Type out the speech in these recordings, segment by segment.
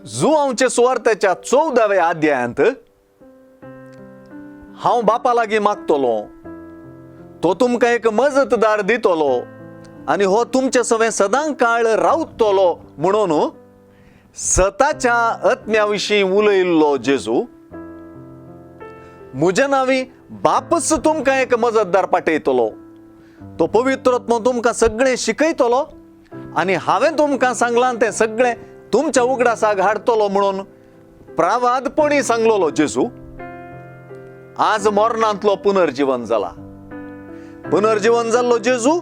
जुआंचे सुवार्तेच्या 14व्या अध्यायांत हांव बापा लागीं मागतलो, तो तुमकां एक मजतदार दितलो आनी हो तुमचे सवें सदां काळ रावतलो म्हणून स्वताच्या आत्म्या विशीं उलयल्लो जेजू म्हज्या नांवी बापच तुमकां एक मजतदार पाठयतलो. तो पवित्र आत्मो तुमकां सगळें शिकयतलो आनी हांवें तुमकां सांगलां तें सगळें तुमच्या उगडासाक हाडतलो म्हणून प्रावादपणी सांगलोलो जेजू आज मरणांतलो पुनर्जीवन जाला. पुनर्जीवन जाल्लो जेजू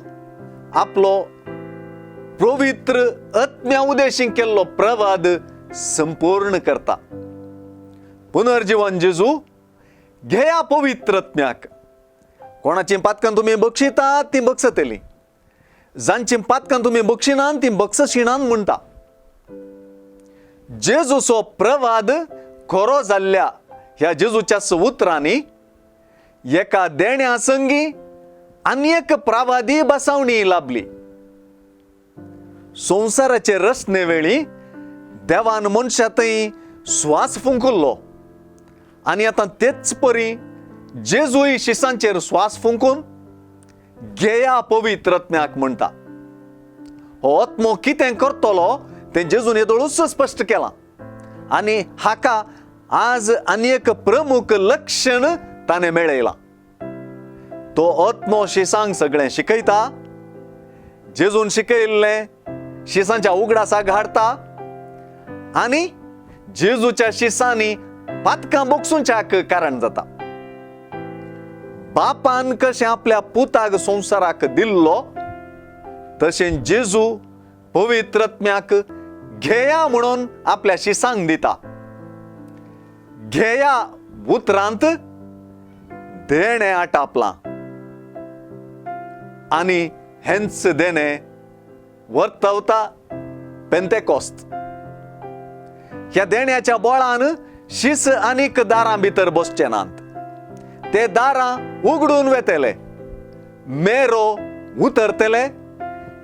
आपलो पवित्र आत्म्या उदेशीं केल्लो प्रवाद संपूर्ण करता. पुनर्जीवन जेजू घेया पवित्र आत्म्याक. कोणाची पातकां तुमी बक्षितात ती बक्षतली, जांची पातकां तुमी बक्षिनात ती बक्षशिणान म्हणटा. जेजूचो प्रवाद खरो जाल्ल्या ह्या जेजूच्या उतरांनी एका देण्या संगी आनी एक प्रावादी बसावणी लाभली. संवसाराचे रचने वेळी देवान मनशांतय स्वास फुंकुल्लो आनी आतां तेच परी जेजूय शिसांचेर स्वास फुंकून घेया पवित्र आत्म्याक म्हणटा. हो आत्मो कितें करतलो तें जेजून येदोळूच स्पश्ट केलां आनी हाका आज आनी एक प्रमुख लक्षण ताणें मेळयलां. तो आत्मो शिसांक सगळें शिकयता, जेजून शिकयल्लें शिसांच्या उगडासाक हाडटा आनी जेजूच्या शिसांनी पातकां बोगसूंच्याक कारण जाता. बापान कशें आपल्या पुताक संवसाराक दिल्लो तशें जेजू पवित्र आत्म्याक घेया म्हणून आपल्या शिसांक दिता. घेया उतरांत देणें आटापलां आनी हेंच देणें वर्तवता पेंतेकोस्त. ह्या देण्याच्या बळान शिस आनीक दारां भितर बसचे नात. ते दारां उगडून वेतले, मेरो उतरतले,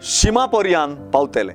शिमा पर्यंत पावतले.